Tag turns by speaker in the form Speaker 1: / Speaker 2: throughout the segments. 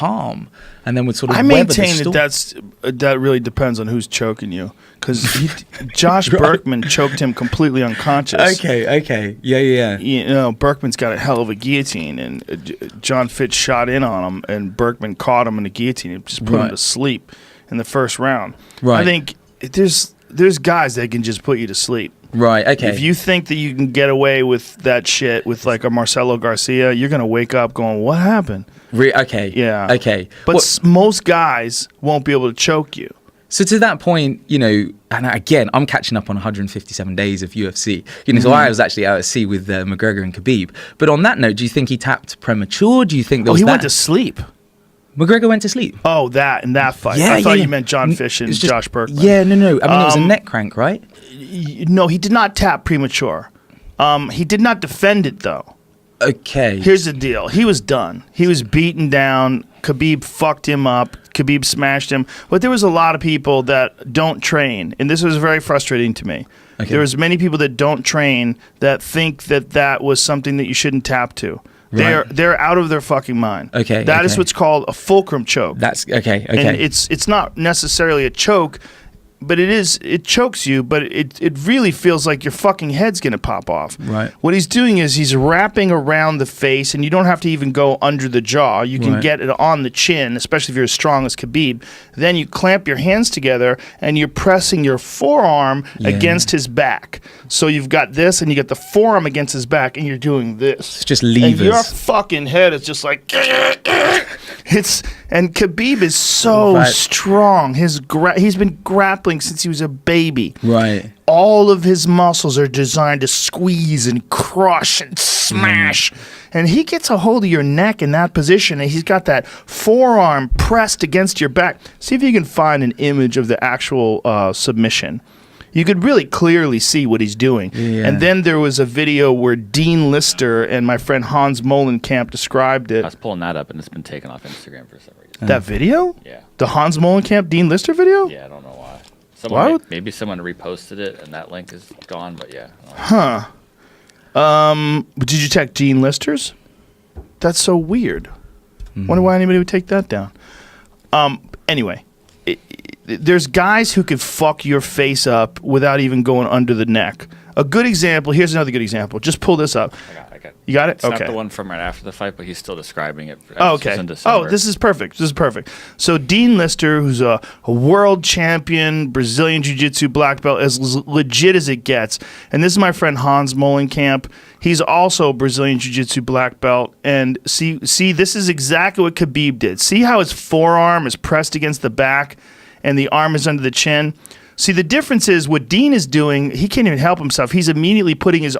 Speaker 1: calm and then would sort of
Speaker 2: I
Speaker 1: weather the
Speaker 2: maintain
Speaker 1: storm.
Speaker 2: that really depends on who's choking you, because Josh Berkman choked him completely unconscious.
Speaker 1: Okay. Yeah.
Speaker 2: You know, Berkman's got a hell of a guillotine, and John Fitch shot in on him, and Berkman caught him in the guillotine and just put him to sleep in the first round.
Speaker 1: Right.
Speaker 2: I think there's guys that can just put you to sleep.
Speaker 1: Right, okay.
Speaker 2: If you think that you can get away with that shit with like a Marcelo Garcia, you're going to wake up going, what happened?
Speaker 1: Okay.
Speaker 2: Yeah.
Speaker 1: Okay.
Speaker 2: But most guys won't be able to choke you.
Speaker 1: So to that point, you know, and again, I'm catching up on 157 days of UFC. You know, so I was actually out at sea with McGregor and Khabib. But on that note, do you think he tapped premature? Do you think there was
Speaker 2: he went to sleep.
Speaker 1: McGregor went to sleep.
Speaker 2: Oh, in that fight.
Speaker 1: Yeah,
Speaker 2: I thought you meant John Fish and Josh Berkman.
Speaker 1: Yeah, no. I mean, it was a neck crank, right?
Speaker 2: No, he did not tap premature. He did not defend it, though.
Speaker 1: Okay.
Speaker 2: Here's the deal. He was done. He was beaten down. Khabib fucked him up. Khabib smashed him. But there was a lot of people that don't train, and this was very frustrating to me. Okay. There was many people that don't train that think that was something that you shouldn't tap to. Right. They're out of their fucking mind.
Speaker 1: Okay.
Speaker 2: That is what's called a fulcrum choke.
Speaker 1: That's okay.
Speaker 2: And it's not necessarily a choke, but it chokes you, but it really feels like your fucking head's gonna pop off.
Speaker 1: Right.
Speaker 2: What he's doing is he's wrapping around the face, and you don't have to even go under the jaw. You can get it on the chin, especially if you're as strong as Khabib. Then you clamp your hands together, and you're pressing your forearm against his back. So you've got this, and you get the forearm against his back, and you're doing this.
Speaker 1: It's just levers.
Speaker 2: And your fucking head is just like and Khabib is so strong. He's been grappling since he was a baby.
Speaker 1: Right.
Speaker 2: All of his muscles are designed to squeeze and crush and smash. And he gets a hold of your neck in that position, and he's got that forearm pressed against your back. See if you can find an image of the actual submission. You could really clearly see what he's doing. Yeah. And then there was a video where Dean Lister and my friend Hans Molenkamp described it.
Speaker 3: I was pulling that up, and it's been taken off Instagram for some reason.
Speaker 2: That video?
Speaker 3: Yeah.
Speaker 2: The Hans Molenkamp Dean Lister video?
Speaker 3: Yeah, I don't know why. Maybe someone reposted it, and that link is gone, but yeah.
Speaker 2: Huh. Did you check Dean Lister's? That's so weird. Wonder why anybody would take that down. Anyway. There's guys who could fuck your face up without even going under the neck. A good example, here's another good example. Just pull this up.
Speaker 3: I got it.
Speaker 2: You got it?
Speaker 3: It's
Speaker 2: okay.
Speaker 3: not the one from right after the fight, but he's still describing it.
Speaker 2: Oh, okay. Oh, this is perfect. So Dean Lister, who's a world champion, Brazilian Jiu-Jitsu black belt, as legit as it gets. And this is my friend Hans Molenkamp. He's also a Brazilian Jiu-Jitsu black belt. And see, this is exactly what Khabib did. See how his forearm is pressed against the back and the arm is under the chin? See, the difference is what Dean is doing, he can't even help himself. He's immediately putting his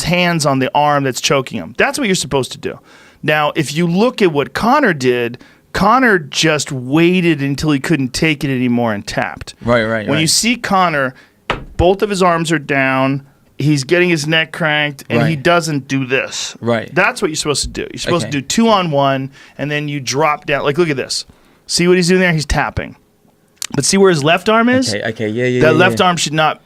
Speaker 2: hands on the arm that's choking him. That's what you're supposed to do. Now, if you look at what Conor did, Conor just waited until he couldn't take it anymore and tapped.
Speaker 1: Right.
Speaker 2: When you see Conor, both of his arms are down, he's getting his neck cranked, and he doesn't do this.
Speaker 1: Right.
Speaker 2: That's what you're supposed to do. You're supposed to do 2-on-1, and then you drop down. Like, look at this. See what he's doing there? He's tapping. But see where his left arm is?
Speaker 1: Okay, yeah.
Speaker 2: That left arm should not.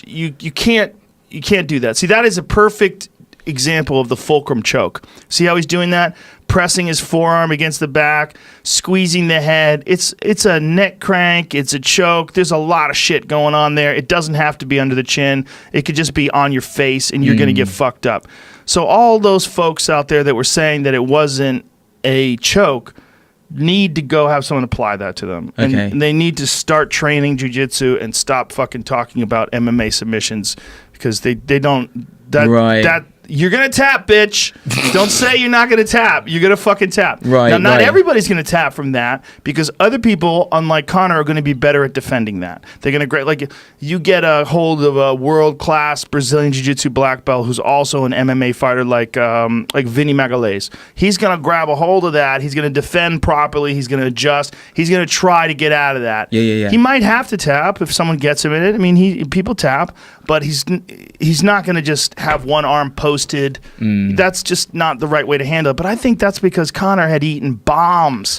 Speaker 2: You can't do that. See, that is a perfect example of the fulcrum choke. See how he's doing that? Pressing his forearm against the back, squeezing the head. It's a neck crank. It's a choke. There's a lot of shit going on there. It doesn't have to be under the chin. It could just be on your face, and you're going to get fucked up. So all those folks out there that were saying that it wasn't a choke need to go have someone apply that to them. And they need to start training jiu-jitsu and stop fucking talking about MMA submissions, because they don't that you're going to tap, bitch. Don't say you're not going to tap. You're going to fucking tap.
Speaker 1: Right.
Speaker 2: Now, not everybody's going to tap from that, because other people, unlike Conor, are going to be better at defending that. They're going to like you get a hold of a world-class Brazilian Jiu-Jitsu black belt who's also an MMA fighter like Vinny Magalhães. He's going to grab a hold of that. He's going to defend properly. He's going to adjust. He's going to try to get out of that.
Speaker 1: Yeah.
Speaker 2: He might have to tap if someone gets him in it. I mean, people tap, but he's not going to just have one arm posted. That's just not the right way to handle it. But I think that's because Conor had eaten bombs